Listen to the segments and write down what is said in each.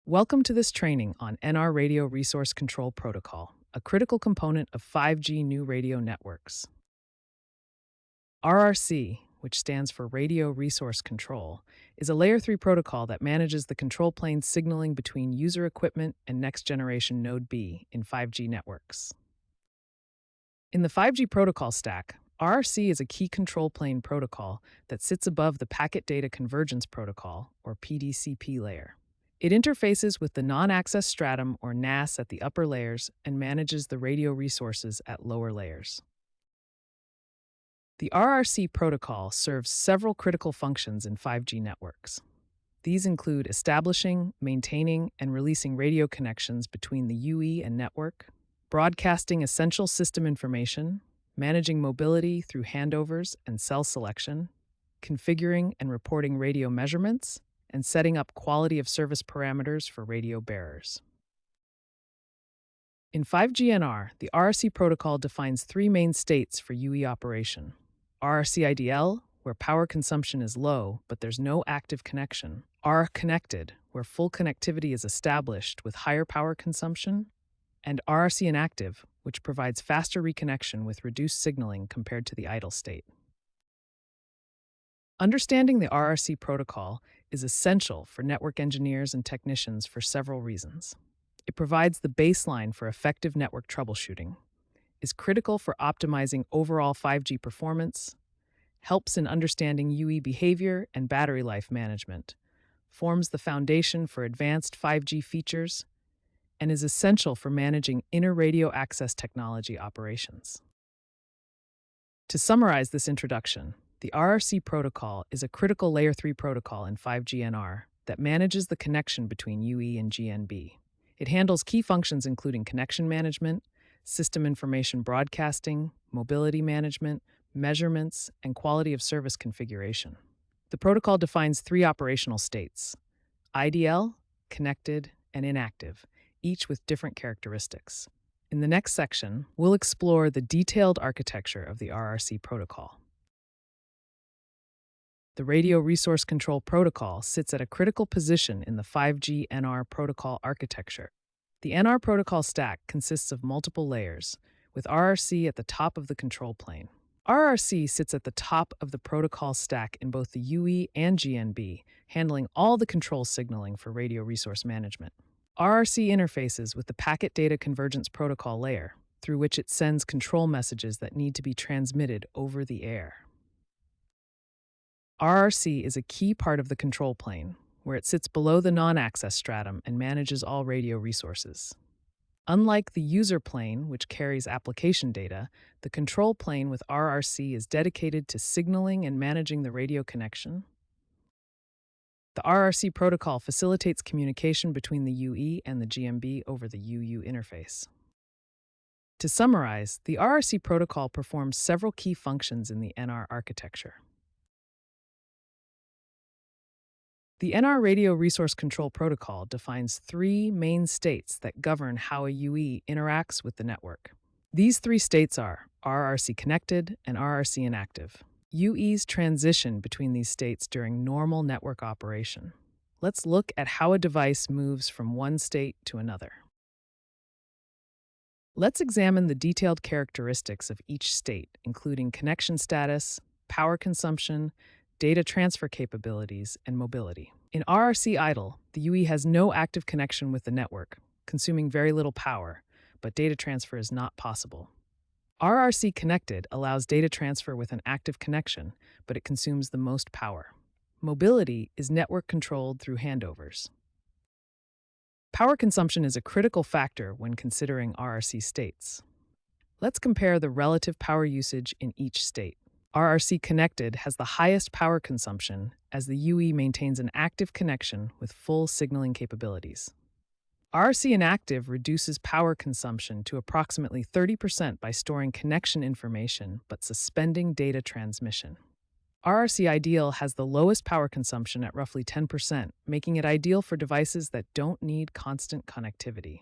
Welcome to this training on NR Radio Resource Control Protocol, a critical component of 5G new radio networks. RRC, which stands for Radio Resource Control, is a Layer 3 protocol that manages the control plane signaling between user equipment and next-generation Node B in 5G networks. In the 5G protocol stack, RRC is a key control plane protocol that sits above the Packet Data Convergence Protocol, or PDCP layer. It interfaces with the non-access stratum or NAS at the upper layers and manages the radio resources at lower layers. The RRC protocol serves several critical functions in 5G networks. These include establishing, maintaining, and releasing radio connections between the UE and network, broadcasting essential system information, managing mobility through handovers and cell selection, configuring and reporting radio measurements, and setting up quality of service parameters for radio bearers. In 5G NR, the RRC protocol defines three main states for UE operation: RRC IDL, where power consumption is low but there's no active connection; R connected, where full connectivity is established with higher power consumption; and RRC inactive, which provides faster reconnection with reduced signaling compared to the idle state. Understanding the RRC protocol is essential for network engineers and technicians for several reasons. It provides the baseline for effective network troubleshooting, is critical for optimizing overall 5G performance, helps in understanding UE behavior and battery life management, forms the foundation for advanced 5G features, and is essential for managing inter-radio access technology operations. To summarize this introduction, the RRC protocol is a critical Layer 3 protocol in 5G NR that manages the connection between UE and GNB. It handles key functions including connection management, system information broadcasting, mobility management, measurements, and quality of service configuration. The protocol defines three operational states: IDL, connected, and inactive, each with different characteristics. In the next section, we'll explore the detailed architecture of the RRC protocol. The Radio Resource Control Protocol sits at a critical position in the 5G NR protocol architecture. The NR protocol stack consists of multiple layers, with RRC at the top of the control plane. RRC sits at the top of the protocol stack in both the UE and GNB, handling all the control signaling for radio resource management. RRC interfaces with the Packet Data Convergence Protocol layer, through which it sends control messages that need to be transmitted over the air. RRC is a key part of the control plane, where it sits below the non-access stratum and manages all radio resources. Unlike the user plane, which carries application data, the control plane with RRC is dedicated to signaling and managing the radio connection. The RRC protocol facilitates communication between the UE and the GNB over the UU interface. To summarize, the RRC protocol performs several key functions in the NR architecture. The NR Radio Resource Control Protocol defines three main states that govern how a UE interacts with the network. These three states are RRC connected and RRC inactive. UEs transition between these states during normal network operation. Let's look at how a device moves from one state to another. Let's examine the detailed characteristics of each state, including connection status, power consumption, data transfer capabilities, and mobility. In RRC idle, the UE has no active connection with the network, consuming very little power, but data transfer is not possible. RRC connected allows data transfer with an active connection, but it consumes the most power. Mobility is network controlled through handovers. Power consumption is a critical factor when considering RRC states. Let's compare the relative power usage in each state. RRC connected has the highest power consumption as the UE maintains an active connection with full signaling capabilities. RRC inactive reduces power consumption to approximately 30% by storing connection information but suspending data transmission. RRC ideal has the lowest power consumption at roughly 10%, making it ideal for devices that don't need constant connectivity.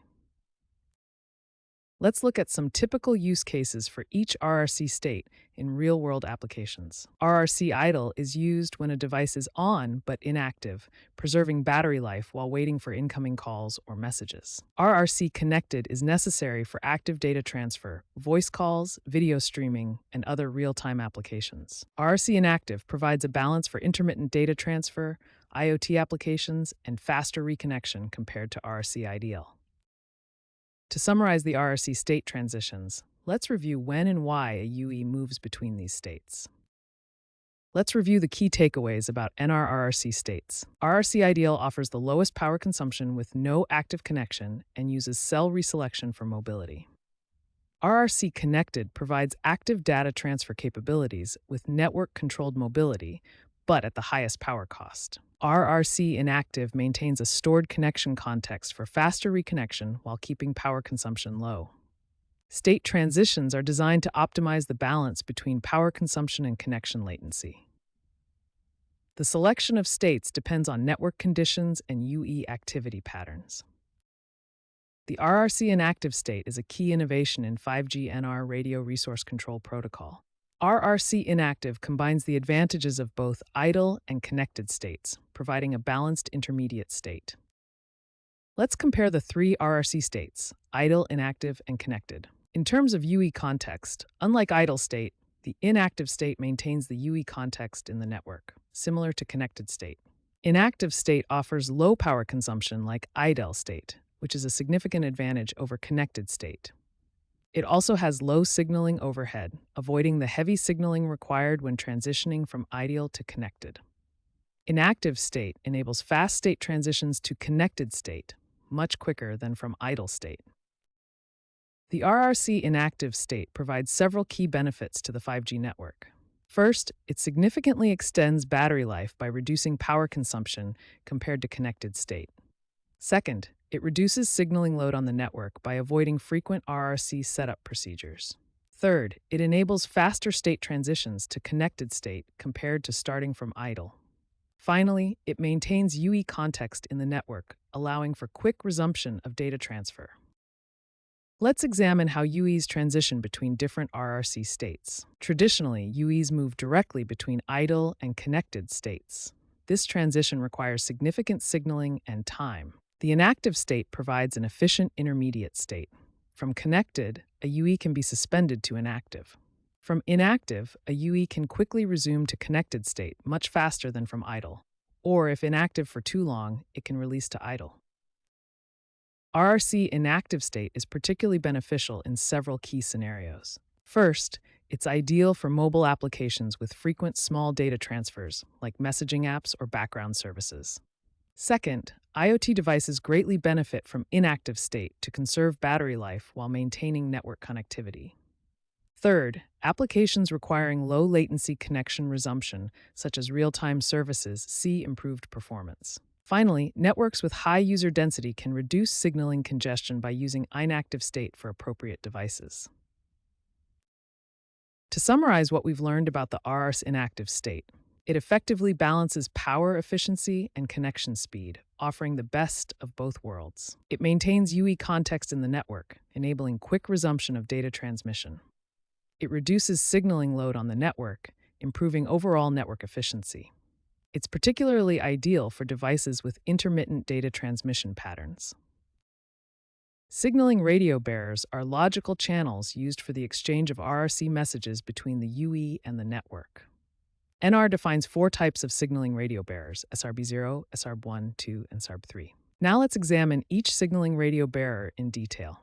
Let's look at some typical use cases for each RRC state in real-world applications. RRC idle is used when a device is on but inactive, preserving battery life while waiting for incoming calls or messages. RRC connected is necessary for active data transfer, voice calls, video streaming, and other real-time applications. RRC inactive provides a balance for intermittent data transfer, IoT applications, and faster reconnection compared to RRC ideal. To summarize the RRC state transitions, let's review when and why a UE moves between these states. Let's review the key takeaways about NR RRC states. RRC Ideal offers the lowest power consumption with no active connection and uses cell reselection for mobility. RRC Connected provides active data transfer capabilities with network-controlled mobility, but at the highest power cost. RRC Inactive maintains a stored connection context for faster reconnection while keeping power consumption low. State transitions are designed to optimize the balance between power consumption and connection latency. The selection of states depends on network conditions and UE activity patterns. The RRC Inactive state is a key innovation in 5G NR Radio Resource Control Protocol. RRC Inactive combines the advantages of both idle and connected states, providing a balanced intermediate state. Let's compare the three RRC states, idle, inactive, and connected. In terms of UE context, unlike idle state, the inactive state maintains the UE context in the network, similar to connected state. Inactive state offers low power consumption like idle state, which is a significant advantage over connected state. It also has low signaling overhead, avoiding the heavy signaling required when transitioning from ideal to connected. Inactive state enables fast state transitions to connected state, much quicker than from idle state. The RRC Inactive state provides several key benefits to the 5G network. First, it significantly extends battery life by reducing power consumption compared to connected state. Second, it reduces signaling load on the network by avoiding frequent RRC setup procedures. Third, it enables faster state transitions to connected state compared to starting from idle. Finally, it maintains UE context in the network, allowing for quick resumption of data transfer. Let's examine how UEs transition between different RRC states. Traditionally, UEs move directly between idle and connected states. This transition requires significant signaling and time. The inactive state provides an efficient intermediate state. From connected, a UE can be suspended to inactive. From inactive, a UE can quickly resume to connected state much faster than from idle. Or if inactive for too long, it can release to idle. RRC inactive state is particularly beneficial in several key scenarios. First, it's ideal for mobile applications with frequent small data transfers, like messaging apps or background services. Second, IoT devices greatly benefit from inactive state to conserve battery life while maintaining network connectivity. Third, applications requiring low latency connection resumption, such as real-time services, see improved performance. Finally, networks with high user density can reduce signaling congestion by using inactive state for appropriate devices. To summarize what we've learned about the RRC inactive state, it effectively balances power efficiency and connection speed, offering the best of both worlds. It maintains UE context in the network, enabling quick resumption of data transmission. It reduces signaling load on the network, improving overall network efficiency. It's particularly ideal for devices with intermittent data transmission patterns. Signaling radio bearers are logical channels used for the exchange of RRC messages between the UE and the network. NR defines 4 types of signaling radio bearers: SRB0, SRB1, 2, and SRB3. Now let's examine each signaling radio bearer in detail.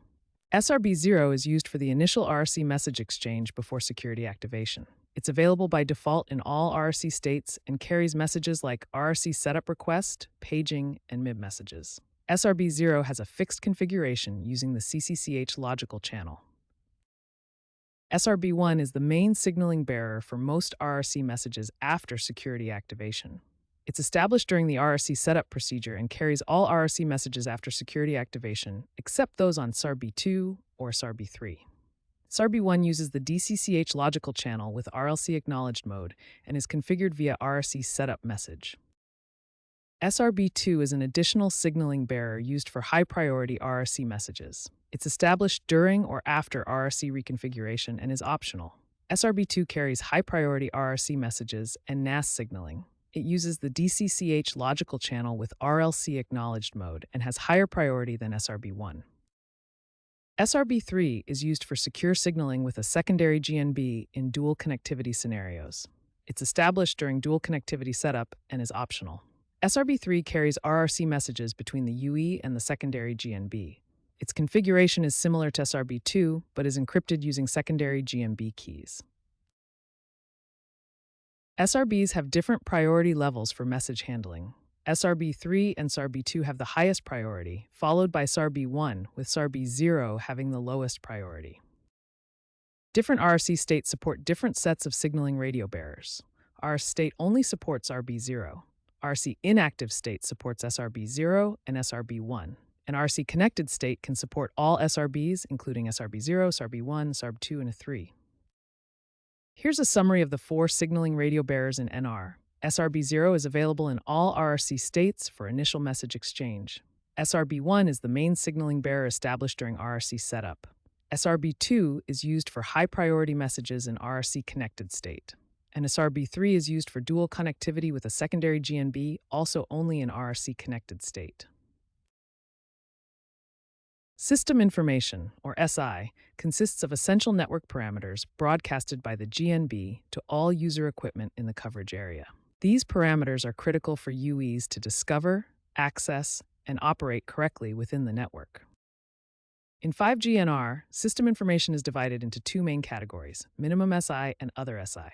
SRB0 is used for the initial RRC message exchange before security activation. It's available by default in all RRC states and carries messages like RRC setup request, paging, and MIB messages. SRB0 has a fixed configuration using the CCCH logical channel. SRB1 is the main signaling bearer for most RRC messages after security activation. It's established during the RRC setup procedure and carries all RRC messages after security activation, except those on SRB2 or SRB3. SRB1 uses the DCCH logical channel with RLC acknowledged mode and is configured via RRC setup message. SRB2 is an additional signaling bearer used for high-priority RRC messages. It's established during or after RRC reconfiguration and is optional. SRB2 carries high-priority RRC messages and NAS signaling. It uses the DCCH logical channel with RLC acknowledged mode and has higher priority than SRB1. SRB3 is used for secure signaling with a secondary GNB in dual connectivity scenarios. It's established during dual connectivity setup and is optional. SRB3 carries RRC messages between the UE and the secondary GNB. Its configuration is similar to SRB2, but is encrypted using secondary GNB keys. SRBs have different priority levels for message handling. SRB3 and SRB2 have the highest priority, followed by SRB1, with SRB0 having the lowest priority. Different RRC states support different sets of signaling radio bearers. RRC state only supports SRB0. RRC inactive state supports SRB0 and SRB1. An RRC connected state can support all SRBs, including SRB0, SRB1, SRB2, and A3. Here's a summary of the 4 signaling radio bearers in NR. SRB0 is available in all RRC states for initial message exchange. SRB1 is the main signaling bearer established during RRC setup. SRB2 is used for high-priority messages in RRC connected state. And SRB3 is used for dual connectivity with a secondary GNB, also only in RRC connected state. System information, or SI, consists of essential network parameters broadcasted by the GNB to all user equipment in the coverage area. These parameters are critical for UEs to discover, access, and operate correctly within the network. In 5G NR, system information is divided into 2 main categories, minimum SI and other SI.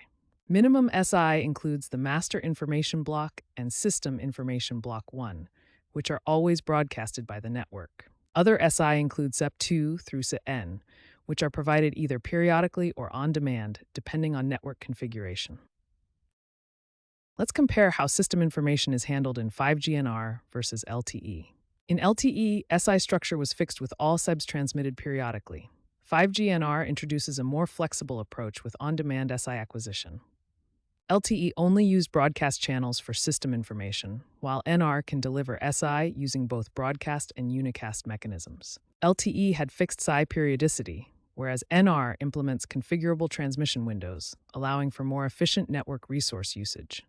Minimum SI includes the master information block and system information block 1, which are always broadcasted by the network. Other SI include SEP2 through SEN, which are provided either periodically or on demand, depending on network configuration. Let's compare how system information is handled in 5G NR versus LTE. In LTE, SI structure was fixed with all SEBs transmitted periodically. 5G NR introduces a more flexible approach with on-demand SI acquisition. LTE only used broadcast channels for system information, while NR can deliver SI using both broadcast and unicast mechanisms. LTE had fixed SI periodicity, whereas NR implements configurable transmission windows, allowing for more efficient network resource usage.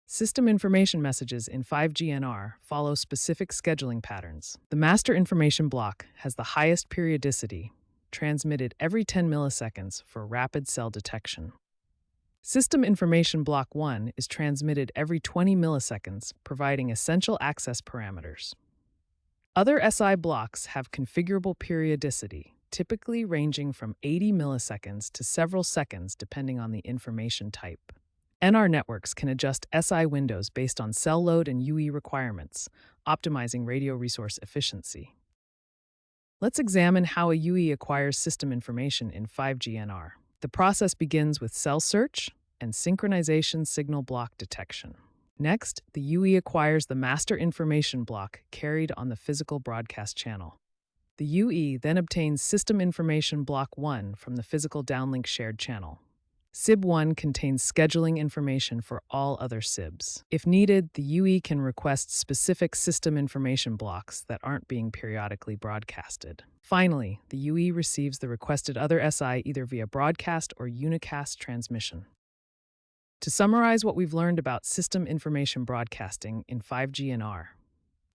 System information messages in 5G NR follow specific scheduling patterns. The master information block has the highest periodicity, transmitted every 10 milliseconds for rapid cell detection. System Information Block 1 is transmitted every 20 milliseconds, providing essential access parameters. Other SI blocks have configurable periodicity, typically ranging from 80 milliseconds to several seconds depending on the information type. NR networks can adjust SI windows based on cell load and UE requirements, optimizing radio resource efficiency. Let's examine how a UE acquires system information in 5G NR. The process begins with cell search and synchronization signal block detection. Next, the UE acquires the master information block carried on the physical broadcast channel. The UE then obtains System Information Block 1 from the physical downlink shared channel. SIB1 contains scheduling information for all other SIBs. If needed, the UE can request specific system information blocks that aren't being periodically broadcasted. Finally, the UE receives the requested other SI either via broadcast or unicast transmission. To summarize what we've learned about system information broadcasting in 5G NR,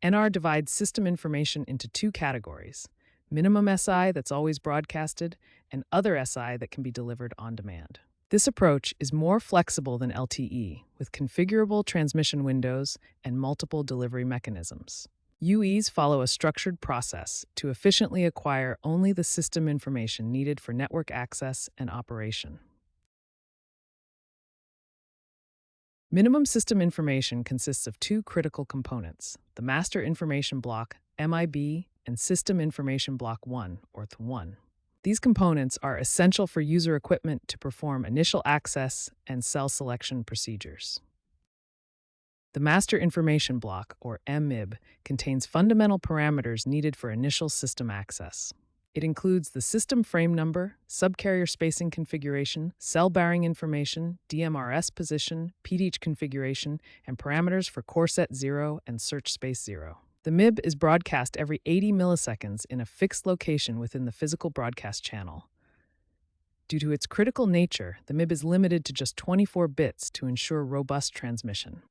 NR divides system information into 2 categories: minimum SI that's always broadcasted, and other SI that can be delivered on demand. This approach is more flexible than LTE, with configurable transmission windows and multiple delivery mechanisms. UEs follow a structured process to efficiently acquire only the system information needed for network access and operation. Minimum system information consists of 2 critical components: the Master Information Block, MIB, and System Information Block 1, or TH1. These components are essential for user equipment to perform initial access and cell selection procedures. The Master Information Block, or MIB, contains fundamental parameters needed for initial system access. It includes the system frame number, subcarrier spacing configuration, cell bearing information, DMRS position, PDH configuration, and parameters for core set 0 and search space 0. The MIB is broadcast every 80 milliseconds in a fixed location within the physical broadcast channel. Due to its critical nature, the MIB is limited to just 24 bits to ensure robust transmission.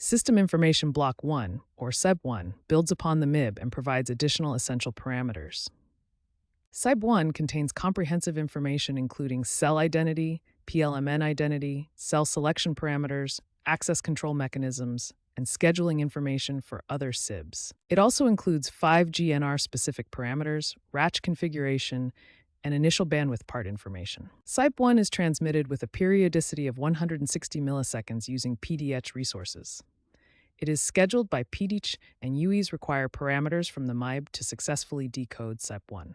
System Information Block 1, or SIB1, builds upon the MIB and provides additional essential parameters. SIB1 contains comprehensive information including cell identity, PLMN identity, cell selection parameters, access control mechanisms, and scheduling information for other SIBs. It also includes 5G NR-specific parameters, RACH configuration, and initial bandwidth part information. SIB1 is transmitted with a periodicity of 160 milliseconds using PDH resources. It is scheduled by PDH, and UEs require parameters from the MIB to successfully decode SIB1.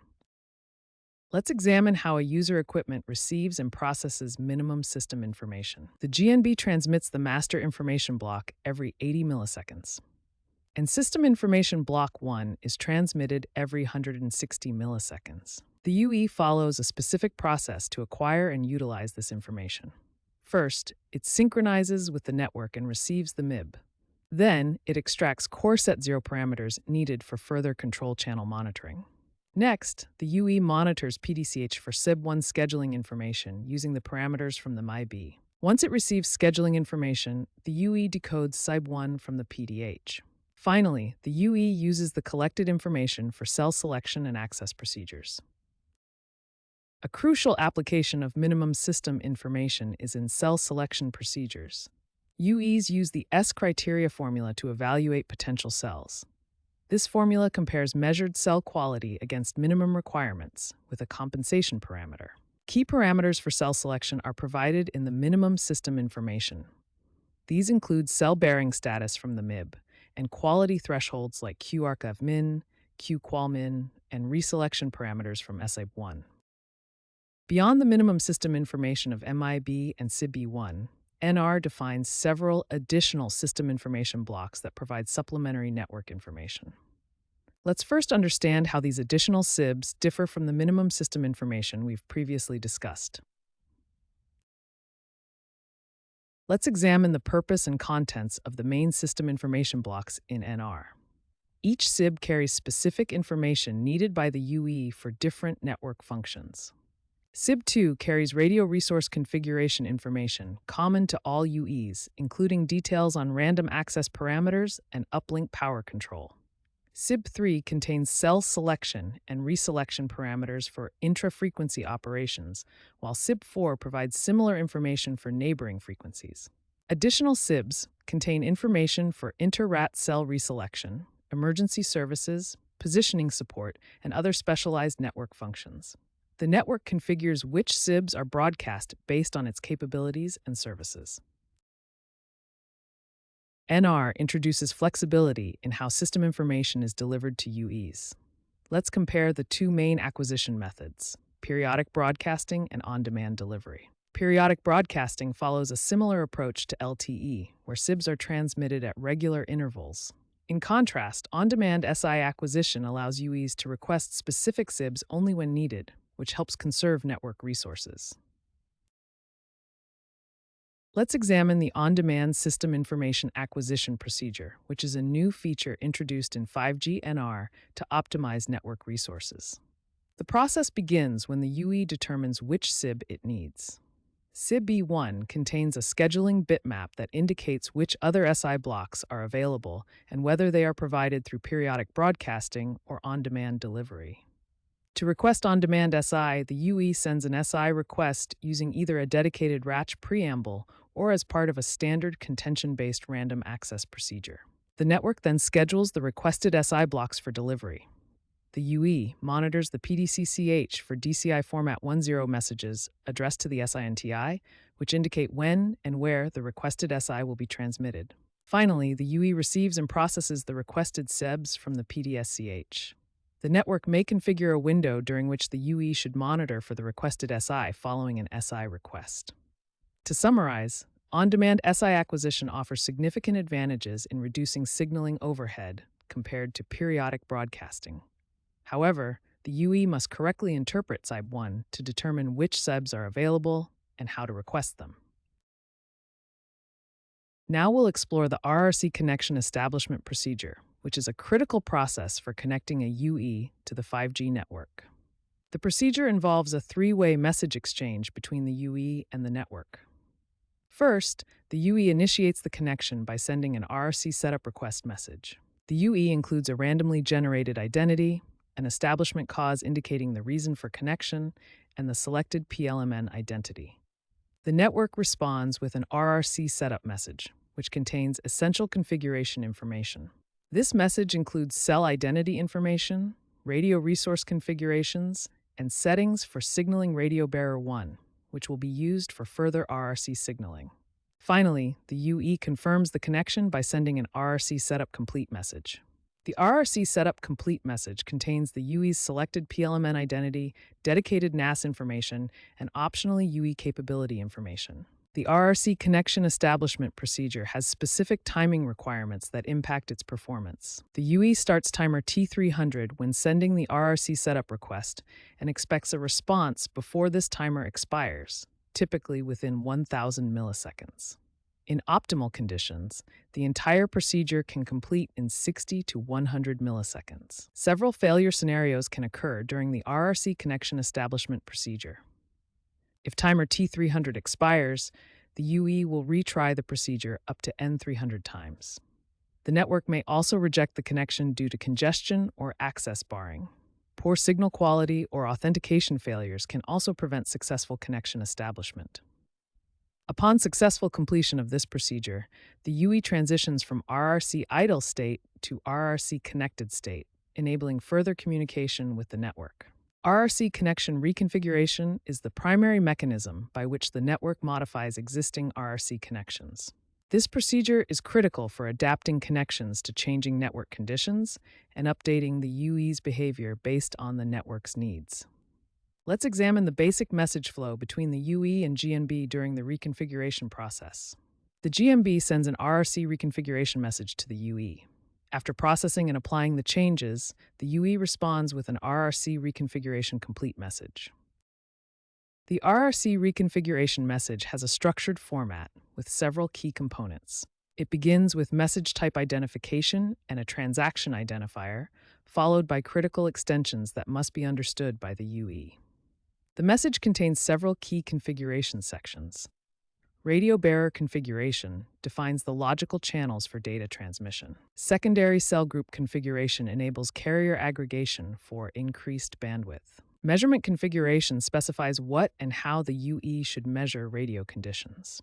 Let's examine how a user equipment receives and processes minimum system information. The GNB transmits the master information block every 80 milliseconds. And System Information Block 1 is transmitted every 160 milliseconds. The UE follows a specific process to acquire and utilize this information. First, it synchronizes with the network and receives the MIB. Then, it extracts core set 0 parameters needed for further control channel monitoring. Next, the UE monitors PDCH for SIB1 scheduling information using the parameters from the MIB. Once it receives scheduling information, the UE decodes SIB1 from the PDH. Finally, the UE uses the collected information for cell selection and access procedures. A crucial application of minimum system information is in cell selection procedures. UEs use the S-criteria formula to evaluate potential cells. This formula compares measured cell quality against minimum requirements with a compensation parameter. Key parameters for cell selection are provided in the minimum system information. These include cell bearing status from the MIB and quality thresholds like QArchive-min, QQual-min, and reselection parameters from SIB1. Beyond the minimum system information of MIB and SIB1, NR defines several additional system information blocks that provide supplementary network information. Let's first understand how these additional SIBs differ from the minimum system information we've previously discussed. Let's examine the purpose and contents of the main system information blocks in NR. Each SIB carries specific information needed by the UE for different network functions. SIB2 carries radio resource configuration information common to all UEs, including details on random access parameters and uplink power control. SIB3 contains cell selection and reselection parameters for intra-frequency operations, while SIB4 provides similar information for neighboring frequencies. Additional SIBs contain information for inter-RAT cell reselection, emergency services, positioning support, and other specialized network functions. The network configures which SIBs are broadcast based on its capabilities and services. NR introduces flexibility in how system information is delivered to UEs. Let's compare the two main acquisition methods, periodic broadcasting and on-demand delivery. Periodic broadcasting follows a similar approach to LTE, where SIBs are transmitted at regular intervals. In contrast, on-demand SI acquisition allows UEs to request specific SIBs only when needed, which helps conserve network resources. Let's examine the on-demand system information acquisition procedure, which is a new feature introduced in 5G NR to optimize network resources. The process begins when the UE determines which SIB it needs. SIB-E1 contains a scheduling bitmap that indicates which other SI blocks are available and whether they are provided through periodic broadcasting or on-demand delivery. To request on-demand SI, the UE sends an SI request using either a dedicated RACH preamble or as part of a standard contention-based random access procedure. The network then schedules the requested SI blocks for delivery. The UE monitors the PDCCH for DCI format 10 messages addressed to the SINTI, which indicate when and where the requested SI will be transmitted. Finally, the UE receives and processes the requested SEBs from the PDSCH. The network may configure a window during which the UE should monitor for the requested SI following an SI request. To summarize, on-demand SI acquisition offers significant advantages in reducing signaling overhead compared to periodic broadcasting. However, the UE must correctly interpret SIB 1 to determine which SIBs are available and how to request them. Now we'll explore the RRC connection establishment procedure, which is a critical process for connecting a UE to the 5G network. The procedure involves a three-way message exchange between the UE and the network. First, the UE initiates the connection by sending an RRC setup request message. The UE includes a randomly generated identity, an establishment cause indicating the reason for connection, and the selected PLMN identity. The network responds with an RRC setup message, which contains essential configuration information. This message includes cell identity information, radio resource configurations, and settings for signaling radio bearer 1, which will be used for further RRC signaling. Finally, the UE confirms the connection by sending an RRC setup complete message. The RRC setup complete message contains the UE's selected PLMN identity, dedicated NAS information, and optionally UE capability information. The RRC connection establishment procedure has specific timing requirements that impact its performance. The UE starts timer T300 when sending the RRC setup request and expects a response before this timer expires, typically within 1,000 milliseconds. In optimal conditions, the entire procedure can complete in 60 to 100 milliseconds. Several failure scenarios can occur during the RRC connection establishment procedure. If timer T300 expires, the UE will retry the procedure up to N300 times. The network may also reject the connection due to congestion or access barring. Poor signal quality or authentication failures can also prevent successful connection establishment. Upon successful completion of this procedure, the UE transitions from RRC idle state to RRC connected state, enabling further communication with the network. RRC connection reconfiguration is the primary mechanism by which the network modifies existing RRC connections. This procedure is critical for adapting connections to changing network conditions and updating the UE's behavior based on the network's needs. Let's examine the basic message flow between the UE and GNB during the reconfiguration process. The GNB sends an RRC reconfiguration message to the UE. After processing and applying the changes, the UE responds with an RRC reconfiguration complete message. The RRC reconfiguration message has a structured format with several key components. It begins with message type identification and a transaction identifier, followed by critical extensions that must be understood by the UE. The message contains several key configuration sections. Radio bearer configuration defines the logical channels for data transmission. Secondary cell group configuration enables carrier aggregation for increased bandwidth. Measurement configuration specifies what and how the UE should measure radio conditions.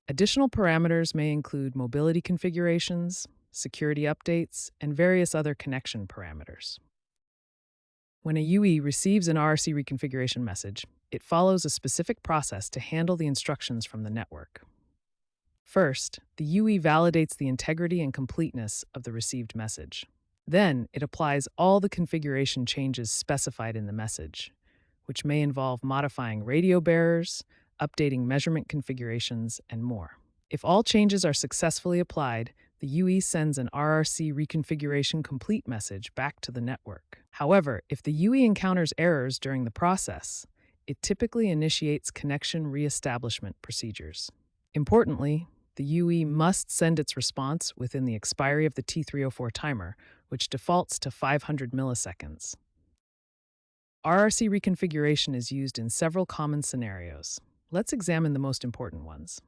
Additional parameters may include mobility configurations, security updates, and various other connection parameters. When a UE receives an RRC reconfiguration message, it follows a specific process to handle the instructions from the network. First, the UE validates the integrity and completeness of the received message. Then, it applies all the configuration changes specified in the message, which may involve modifying radio bearers, updating measurement configurations, and more. If all changes are successfully applied, the UE sends an RRC reconfiguration complete message back to the network. However, if the UE encounters errors during the process, it typically initiates connection reestablishment procedures. Importantly, the UE must send its response within the expiry of the T304 timer, which defaults to 500 milliseconds. RRC reconfiguration is used in several common scenarios. Let's examine the most important ones.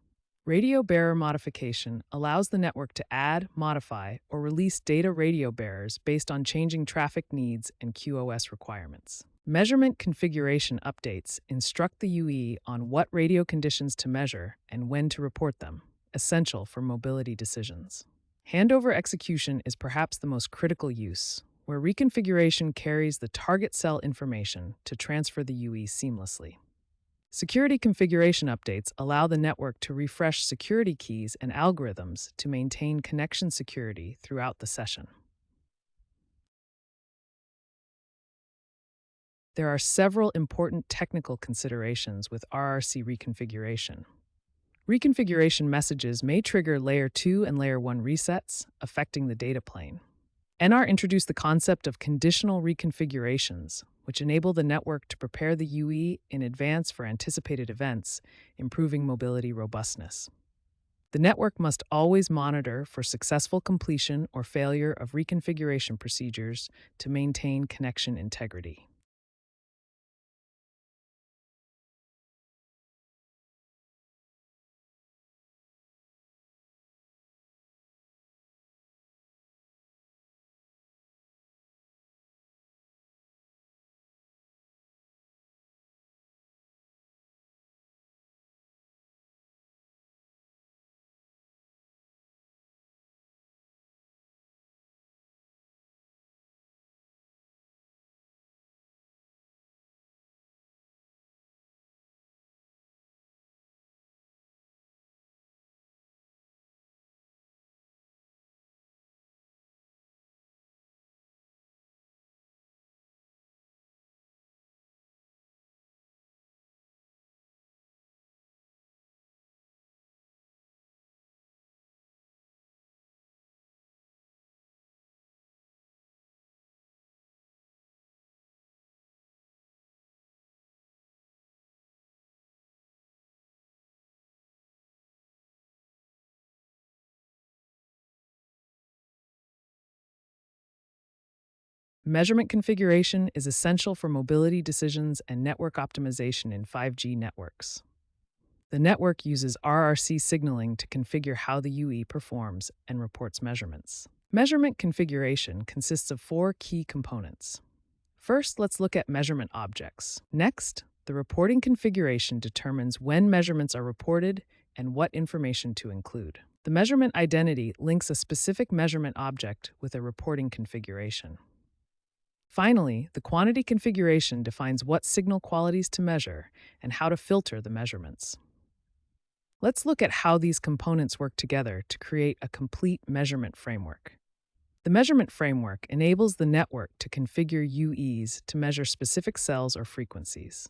Radio bearer modification allows the network to add, modify, or release data radio bearers based on changing traffic needs and QoS requirements. Measurement configuration updates instruct the UE on what radio conditions to measure and when to report them, essential for mobility decisions. Handover execution is perhaps the most critical use, where reconfiguration carries the target cell information to transfer the UE seamlessly. Security configuration updates allow the network to refresh security keys and algorithms to maintain connection security throughout the session. There are several important technical considerations with RRC reconfiguration. Reconfiguration messages may trigger Layer 2 and Layer 1 resets, affecting the data plane. NR introduced the concept of conditional reconfigurations, which enable the network to prepare the UE in advance for anticipated events, improving mobility robustness. The network must always monitor for successful completion or failure of reconfiguration procedures to maintain connection integrity. Measurement configuration is essential for mobility decisions and network optimization in 5G networks. The network uses RRC signaling to configure how the UE performs and reports measurements. Measurement configuration consists of four key components. First, let's look at measurement objects. Next, the reporting configuration determines when measurements are reported and what information to include. The measurement identity links a specific measurement object with a reporting configuration. Finally, the quantity configuration defines what signal qualities to measure and how to filter the measurements. Let's look at how these components work together to create a complete measurement framework. The measurement framework enables the network to configure UEs to measure specific cells or frequencies.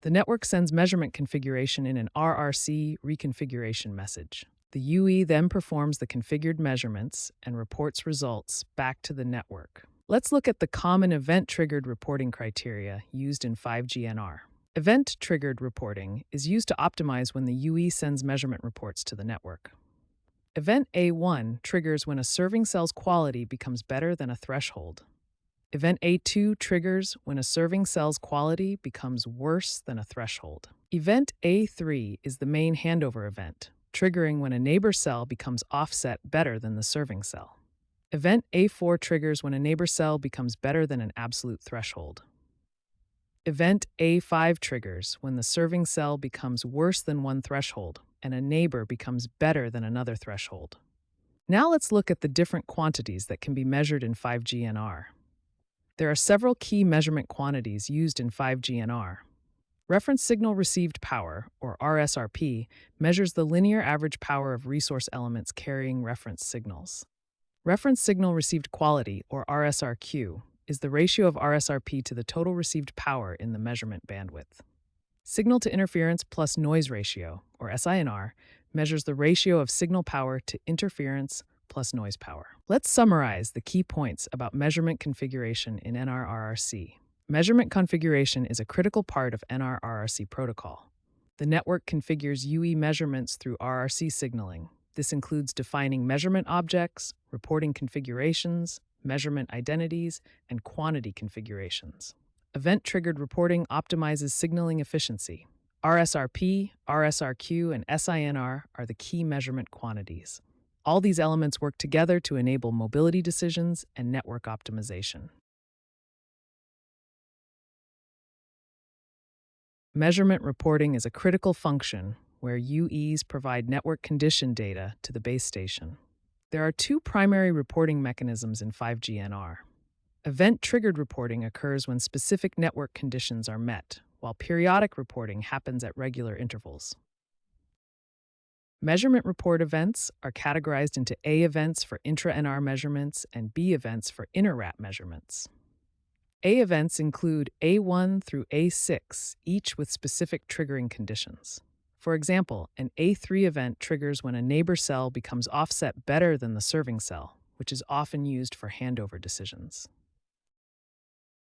The network sends measurement configuration in an RRC reconfiguration message. The UE then performs the configured measurements and reports results back to the network. Let's look at the common event-triggered reporting criteria used in 5G NR. Event-triggered reporting is used to optimize when the UE sends measurement reports to the network. Event A1 triggers when a serving cell's quality becomes better than a threshold. Event A2 triggers when a serving cell's quality becomes worse than a threshold. Event A3 is the main handover event, triggering when a neighbor cell becomes offset better than the serving cell. Event A4 triggers when a neighbor cell becomes better than an absolute threshold. Event A5 triggers when the serving cell becomes worse than one threshold and a neighbor becomes better than another threshold. Now let's look at the different quantities that can be measured in 5G NR. There are several key measurement quantities used in 5G NR. Reference signal received power, or RSRP, measures the linear average power of resource elements carrying reference signals. Reference signal received quality, or RSRQ, is the ratio of RSRP to the total received power in the measurement bandwidth. Signal to interference plus noise ratio, or SINR, measures the ratio of signal power to interference plus noise power. Let's summarize the key points about measurement configuration in NR RRC. Measurement configuration is a critical part of NR RRC protocol. The network configures UE measurements through RRC signaling. This includes defining measurement objects, reporting configurations, measurement identities, and quantity configurations. Event-triggered reporting optimizes signaling efficiency. RSRP, RSRQ, and SINR are the key measurement quantities. All these elements work together to enable mobility decisions and network optimization. Measurement reporting is a critical function where UEs provide network condition data to the base station. There are two primary reporting mechanisms in 5G NR. Event-triggered reporting occurs when specific network conditions are met, while periodic reporting happens at regular intervals. Measurement report events are categorized into A events for intra-NR measurements and B events for inter-RAP measurements. A events include A1 through A6, each with specific triggering conditions. For example, an A3 event triggers when a neighbor cell becomes offset better than the serving cell, which is often used for handover decisions.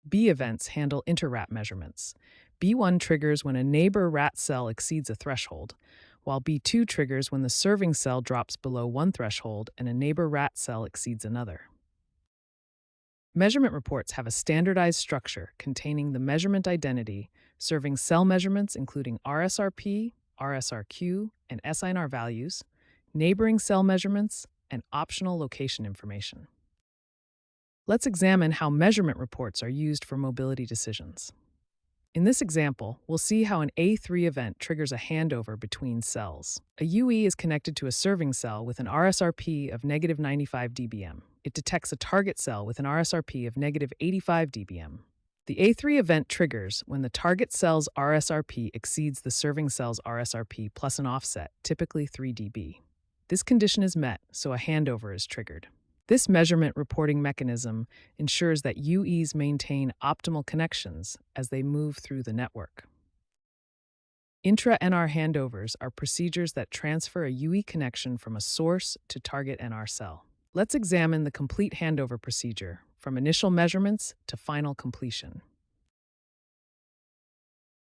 B events handle inter-rat measurements. B1 triggers when a neighbor rat cell exceeds a threshold, while B2 triggers when the serving cell drops below one threshold and a neighbor rat cell exceeds another. Measurement reports have a standardized structure containing the measurement identity, serving cell measurements including RSRP, RSRQ, and SINR values, neighboring cell measurements, and optional location information. Let's examine how measurement reports are used for mobility decisions. In this example, we'll see how an A3 event triggers a handover between cells. A UE is connected to a serving cell with an RSRP of -95 dBm. It detects a target cell with an RSRP of -85 dBm. The A3 event triggers when the target cell's RSRP exceeds the serving cell's RSRP plus an offset, typically 3 dB. This condition is met, so a handover is triggered. This measurement reporting mechanism ensures that UEs maintain optimal connections as they move through the network. Intra-NR handovers are procedures that transfer a UE connection from a source to target NR cell. Let's examine the complete handover procedure, from initial measurements to final completion.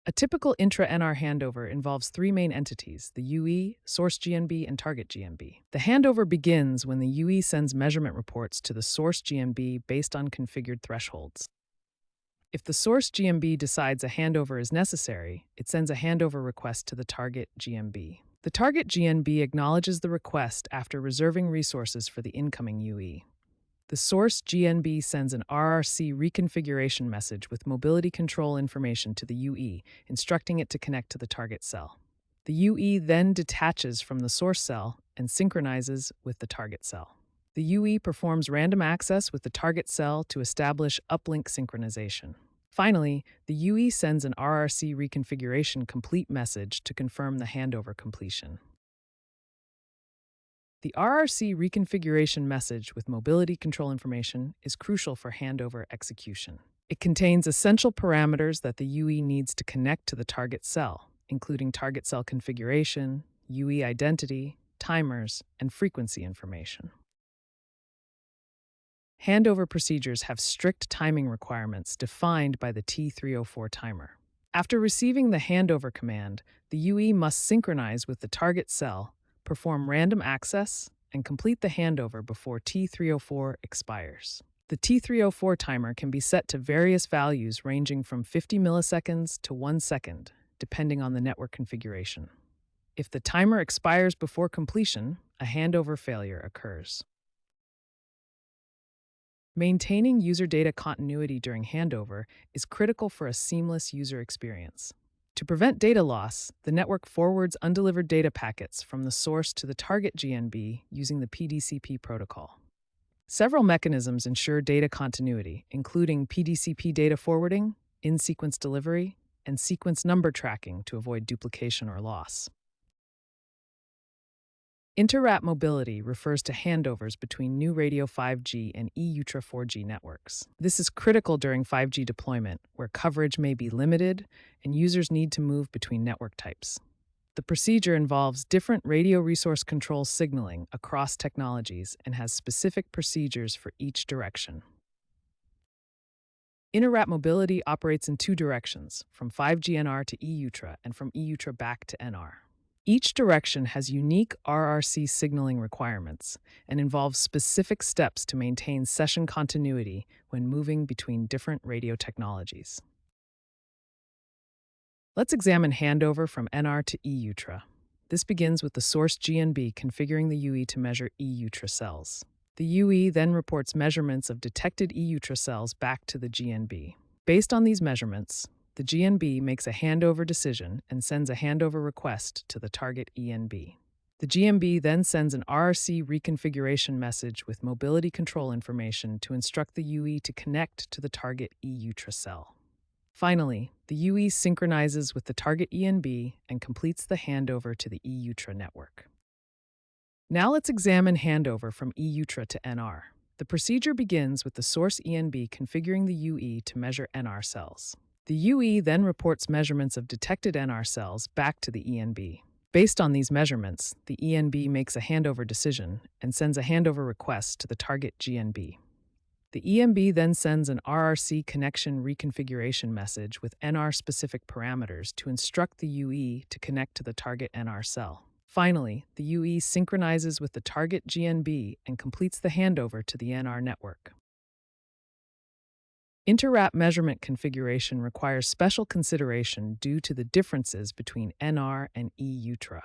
A typical intra-NR handover involves three main entities: the UE, source GNB, and target GNB. The handover begins when the UE sends measurement reports to the source GNB based on configured thresholds. If the source GNB decides a handover is necessary, it sends a handover request to the target GNB. The target GNB acknowledges the request after reserving resources for the incoming UE. The source GNB sends an RRC reconfiguration message with mobility control information to the UE, instructing it to connect to the target cell. The UE then detaches from the source cell and synchronizes with the target cell. The UE performs random access with the target cell to establish uplink synchronization. Finally, the UE sends an RRC reconfiguration complete message to confirm the handover completion. The RRC reconfiguration message with mobility control information is crucial for handover execution. It contains essential parameters that the UE needs to connect to the target cell, including target cell configuration, UE identity, timers, and frequency information. Handover procedures have strict timing requirements defined by the T304 timer. After receiving the handover command, the UE must synchronize with the target cell, perform random access, and complete the handover before T304 expires. The T304 timer can be set to various values ranging from 50 milliseconds to 1 second, depending on the network configuration. If the timer expires before completion, a handover failure occurs. Maintaining user data continuity during handover is critical for a seamless user experience. To prevent data loss, the network forwards undelivered data packets from the source to the target GNB using the PDCP protocol. Several mechanisms ensure data continuity, including PDCP data forwarding, in-sequence delivery, and sequence number tracking to avoid duplication or loss. Inter-rat mobility refers to handovers between new radio 5G and eUtra 4G networks. This is critical during 5G deployment, where coverage may be limited and users need to move between network types. The procedure involves different radio resource control signaling across technologies and has specific procedures for each direction. Inter-rat mobility operates in two directions, from 5G NR to eUtra and from eUtra back to NR. Each direction has unique RRC signaling requirements and involves specific steps to maintain session continuity when moving between different radio technologies. Let's examine handover from NR to eUtra. This begins with the source GNB configuring the UE to measure eUtra cells. The UE then reports measurements of detected eUtra cells back to the GNB. Based on these measurements, the GNB makes a handover decision and sends a handover request to the target ENB. The GNB then sends an RRC reconfiguration message with mobility control information to instruct the UE to connect to the target eUtra cell. Finally, the UE synchronizes with the target ENB and completes the handover to the eUtra network. Now let's examine handover from eUtra to NR. The procedure begins with the source ENB configuring the UE to measure NR cells. The UE then reports measurements of detected NR cells back to the ENB. Based on these measurements, the ENB makes a handover decision and sends a handover request to the target GNB. The ENB then sends an RRC connection reconfiguration message with NR-specific parameters to instruct the UE to connect to the target NR cell. Finally, the UE synchronizes with the target GNB and completes the handover to the NR network. Inter-RAP measurement configuration requires special consideration due to the differences between NR and E-UTRA.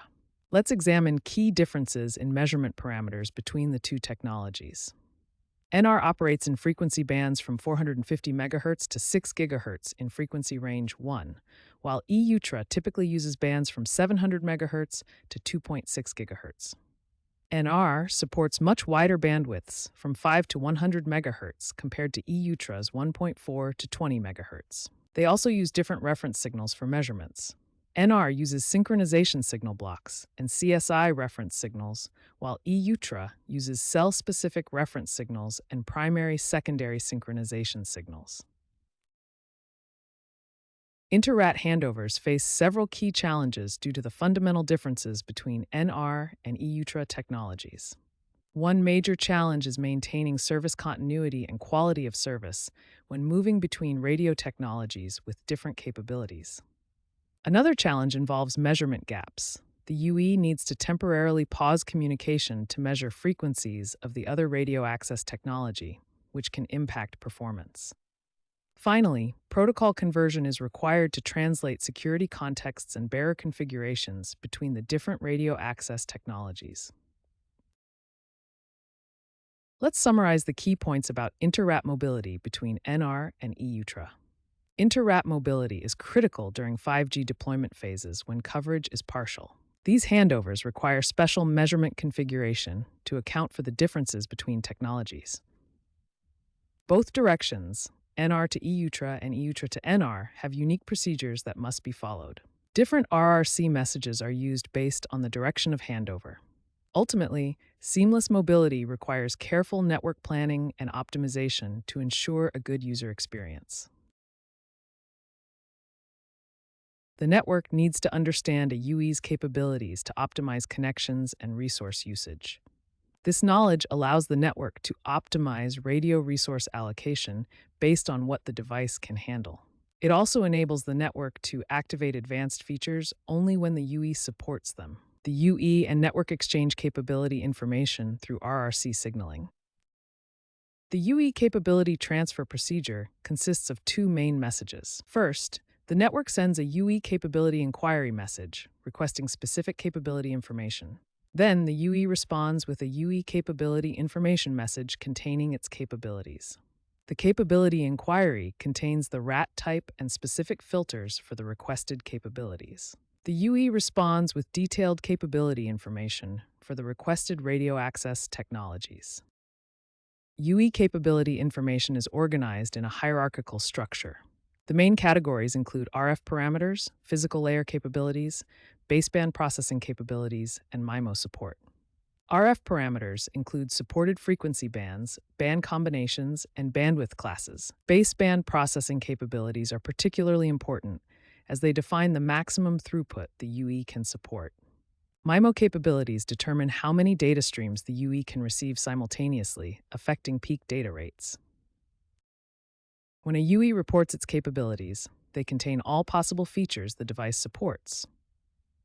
Let's examine key differences in measurement parameters between the two technologies. NR operates in frequency bands from 450 MHz to 6 GHz in frequency range 1, while E-UTRA typically uses bands from 700 MHz to 2.6 GHz. NR supports much wider bandwidths from 5 to 100 MHz compared to E-UTRA's 1.4 to 20 MHz. They also use different reference signals for measurements. NR uses synchronization signal blocks and CSI reference signals, while E-UTRA uses cell-specific reference signals and primary-secondary synchronization signals. Inter-RAT handovers face several key challenges due to the fundamental differences between NR and E-UTRA technologies. One major challenge is maintaining service continuity and quality of service when moving between radio technologies with different capabilities. Another challenge involves measurement gaps. The UE needs to temporarily pause communication to measure frequencies of the other radio access technology, which can impact performance. Finally, protocol conversion is required to translate security contexts and bearer configurations between the different radio access technologies. Let's summarize the key points about inter-RAP mobility between NR and E-UTRA. Inter-RAP mobility is critical during 5G deployment phases when coverage is partial. These handovers require special measurement configuration to account for the differences between technologies. Both directions, NR to E-UTRA and E-UTRA to NR, have unique procedures that must be followed. Different RRC messages are used based on the direction of handover. Ultimately, seamless mobility requires careful network planning and optimization to ensure a good user experience. The network needs to understand a UE's capabilities to optimize connections and resource usage. This knowledge allows the network to optimize radio resource allocation based on what the device can handle. It also enables the network to activate advanced features only when the UE supports them. The UE and network exchange capability information through RRC signaling. The UE capability transfer procedure consists of two main messages. First, the network sends a UE capability inquiry message requesting specific capability information. Then, the UE responds with a UE capability information message containing its capabilities. The capability inquiry contains the RAT type and specific filters for the requested capabilities. The UE responds with detailed capability information for the requested radio access technologies. UE capability information is organized in a hierarchical structure. The main categories include RF parameters, physical layer capabilities, baseband processing capabilities, and MIMO support. RF parameters include supported frequency bands, band combinations, and bandwidth classes. Baseband processing capabilities are particularly important as they define the maximum throughput the UE can support. MIMO capabilities determine how many data streams the UE can receive simultaneously, affecting peak data rates. When a UE reports its capabilities, they contain all possible features the device supports.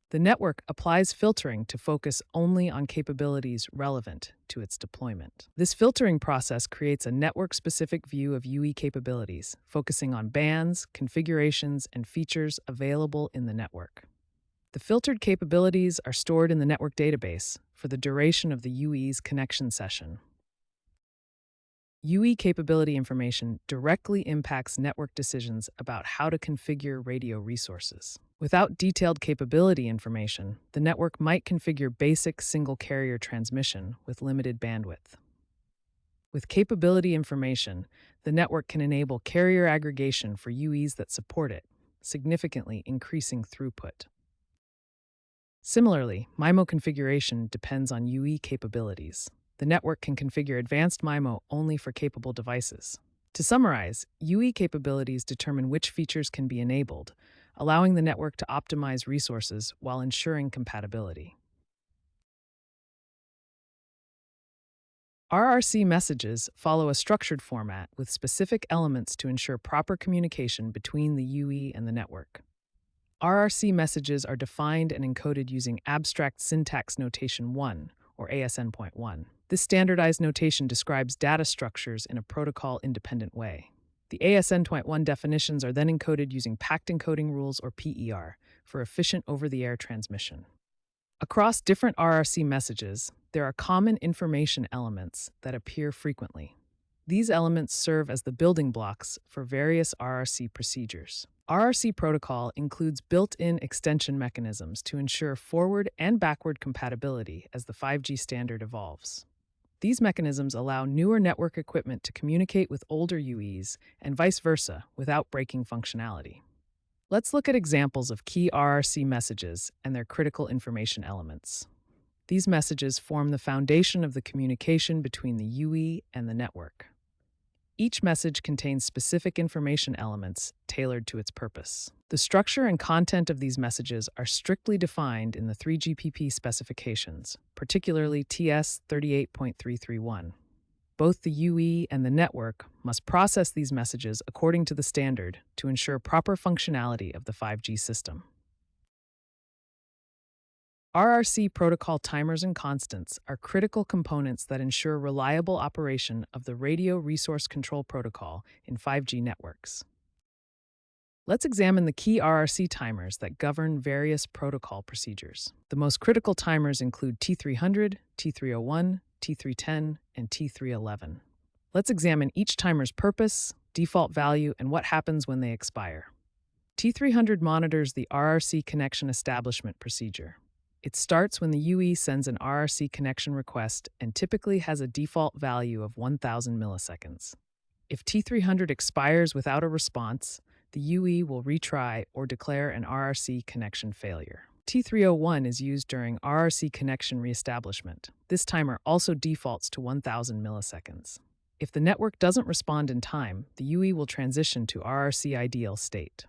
The network applies filtering to focus only on capabilities relevant to its deployment. This filtering process creates a network-specific view of UE capabilities, focusing on bands, configurations, and features available in the network. The filtered capabilities are stored in the network database for the duration of the UE's connection session. UE capability information directly impacts network decisions about how to configure radio resources. Without detailed capability information, the network might configure basic single-carrier transmission with limited bandwidth. With capability information, the network can enable carrier aggregation for UEs that support it, significantly increasing throughput. Similarly, MIMO configuration depends on UE capabilities. The network can configure advanced MIMO only for capable devices. To summarize, UE capabilities determine which features can be enabled, allowing the network to optimize resources while ensuring compatibility. RRC messages follow a structured format with specific elements to ensure proper communication between the UE and the network. RRC messages are defined and encoded using Abstract Syntax Notation 1, or ASN.1. This standardized notation describes data structures in a protocol-independent way. The ASN.1 definitions are then encoded using Packed Encoding Rules, or PER, for efficient over-the-air transmission. Across different RRC messages, there are common information elements that appear frequently. These elements serve as the building blocks for various RRC procedures. RRC protocol includes built-in extension mechanisms to ensure forward and backward compatibility as the 5G standard evolves. These mechanisms allow newer network equipment to communicate with older UEs and vice versa without breaking functionality. Let's look at examples of key RRC messages and their critical information elements. These messages form the foundation of the communication between the UE and the network. Each message contains specific information elements tailored to its purpose. The structure and content of these messages are strictly defined in the 3GPP specifications, particularly TS 38.331. Both the UE and the network must process these messages according to the standard to ensure proper functionality of the 5G system. RRC protocol timers and constants are critical components that ensure reliable operation of the Radio Resource Control Protocol in 5G networks. Let's examine the key RRC timers that govern various protocol procedures. The most critical timers include T300, T301, T310, and T311. Let's examine each timer's purpose, default value, and what happens when they expire. T300 monitors the RRC connection establishment procedure. It starts when the UE sends an RRC connection request and typically has a default value of 1,000 milliseconds. If T300 expires without a response, the UE will retry or declare an RRC connection failure. T301 is used during RRC connection reestablishment. This timer also defaults to 1,000 milliseconds. If the network doesn't respond in time, the UE will transition to RRC ideal state.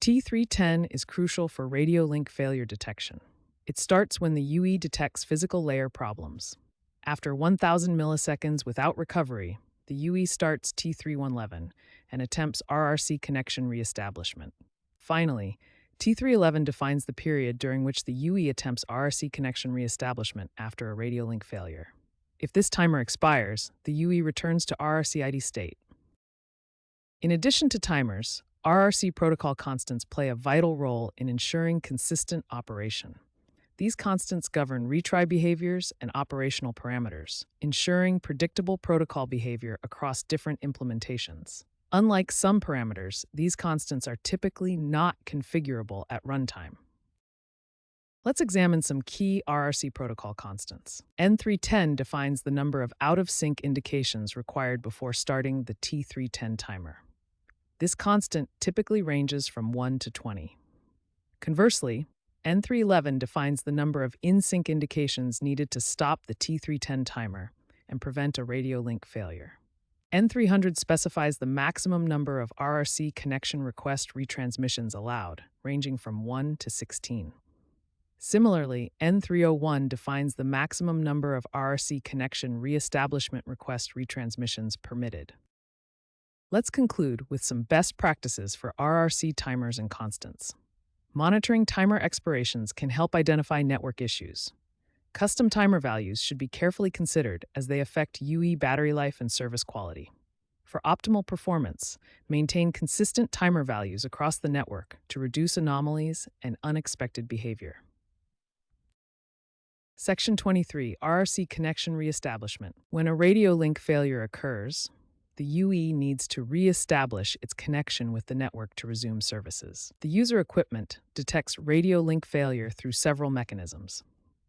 T310 is crucial for radio link failure detection. It starts when the UE detects physical layer problems. After 1,000 milliseconds without recovery, the UE starts T311 and attempts RRC connection reestablishment. Finally, T311 defines the period during which the UE attempts RRC connection reestablishment after a radio link failure. If this timer expires, the UE returns to RRC ID state. In addition to timers, RRC protocol constants play a vital role in ensuring consistent operation. These constants govern retry behaviors and operational parameters, ensuring predictable protocol behavior across different implementations. Unlike some parameters, these constants are typically not configurable at runtime. Let's examine some key RRC protocol constants. N310 defines the number of out-of-sync indications required before starting the T310 timer. This constant typically ranges from 1 to 20. Conversely, N311 defines the number of in-sync indications needed to stop the T310 timer and prevent a radio link failure. N300 specifies the maximum number of RRC connection request retransmissions allowed, ranging from 1 to 16. Similarly, N301 defines the maximum number of RRC connection reestablishment request retransmissions permitted. Let's conclude with some best practices for RRC timers and constants. Monitoring timer expirations can help identify network issues. Custom timer values should be carefully considered as they affect UE battery life and service quality. For optimal performance, maintain consistent timer values across the network to reduce anomalies and unexpected behavior. Section 23, RRC connection reestablishment. When a radio link failure occurs, the UE needs to re-establish its connection with the network to resume services. The user equipment detects radio link failure through several mechanisms.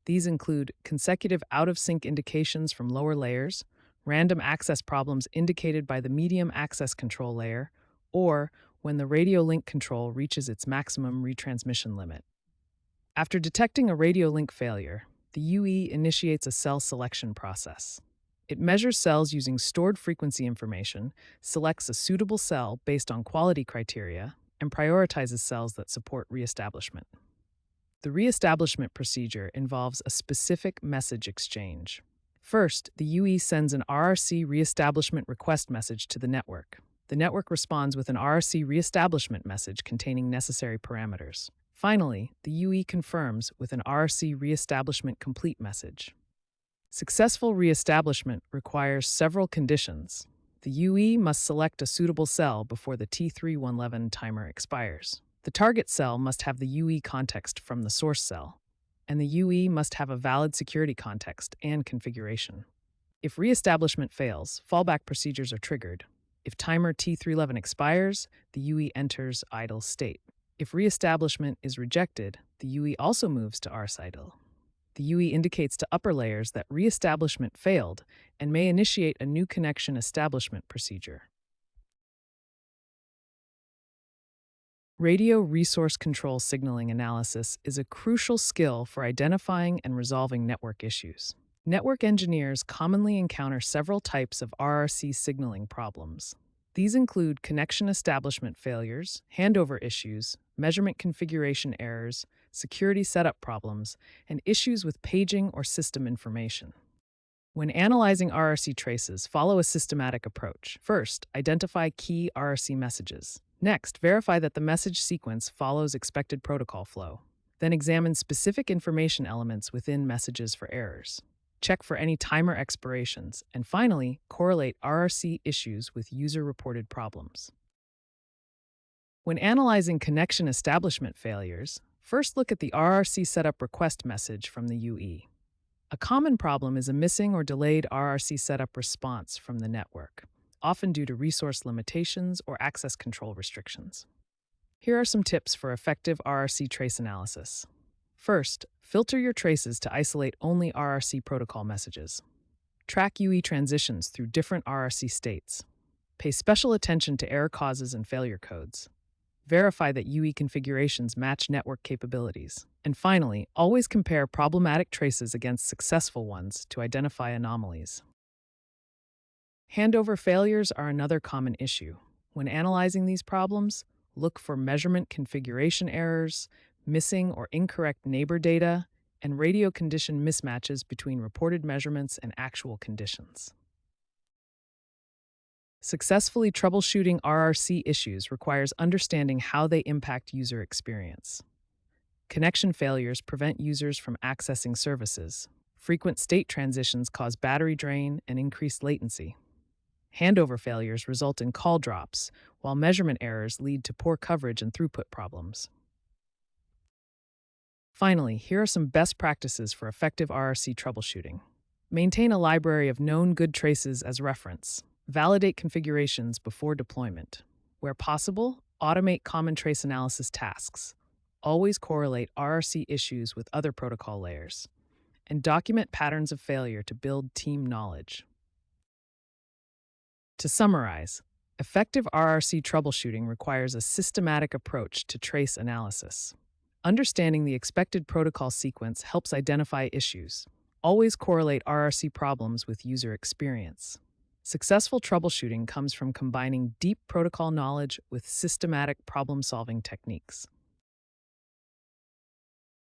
These include consecutive out-of-sync indications from lower layers, random access problems indicated by the medium access control layer, or when the radio link control reaches its maximum retransmission limit. After detecting a radio link failure, the UE initiates a cell selection process. It measures cells using stored frequency information, selects a suitable cell based on quality criteria, and prioritizes cells that support reestablishment. The reestablishment procedure involves a specific message exchange. First, the UE sends an RRC reestablishment request message to the network. The network responds with an RRC reestablishment message containing necessary parameters. Finally, the UE confirms with an RRC reestablishment complete message. Successful reestablishment requires several conditions. The UE must select a suitable cell before the T3111 timer expires. The target cell must have the UE context from the source cell, and the UE must have a valid security context and configuration. If reestablishment fails, fallback procedures are triggered. If timer T311 expires, the UE enters idle state. If reestablishment is rejected, the UE also moves to RS idle. The UE indicates to upper layers that reestablishment failed and may initiate a new connection establishment procedure. Radio resource control signaling analysis is a crucial skill for identifying and resolving network issues. Network engineers commonly encounter several types of RRC signaling problems. These include connection establishment failures, handover issues, measurement configuration errors, security setup problems, and issues with paging or system information. When analyzing RRC traces, follow a systematic approach. First, identify key RRC messages. Next, verify that the message sequence follows expected protocol flow. Then examine specific information elements within messages for errors. Check for any timer expirations, and finally, correlate RRC issues with user-reported problems. When analyzing connection establishment failures, first look at the RRC setup request message from the UE. A common problem is a missing or delayed RRC setup response from the network, often due to resource limitations or access control restrictions. Here are some tips for effective RRC trace analysis. First, filter your traces to isolate only RRC protocol messages. Track UE transitions through different RRC states. Pay special attention to error causes and failure codes. Verify that UE configurations match network capabilities. And finally, always compare problematic traces against successful ones to identify anomalies. Handover failures are another common issue. When analyzing these problems, look for measurement configuration errors, missing or incorrect neighbor data, and radio condition mismatches between reported measurements and actual conditions. Successfully troubleshooting RRC issues requires understanding how they impact user experience. Connection failures prevent users from accessing services. Frequent state transitions cause battery drain and increased latency. Handover failures result in call drops, while measurement errors lead to poor coverage and throughput problems. Finally, here are some best practices for effective RRC troubleshooting. Maintain a library of known good traces as reference. Validate configurations before deployment. Where possible, automate common trace analysis tasks. Always correlate RRC issues with other protocol layers. And document patterns of failure to build team knowledge. To summarize, effective RRC troubleshooting requires a systematic approach to trace analysis. Understanding the expected protocol sequence helps identify issues. Always correlate RRC problems with user experience. Successful troubleshooting comes from combining deep protocol knowledge with systematic problem-solving techniques.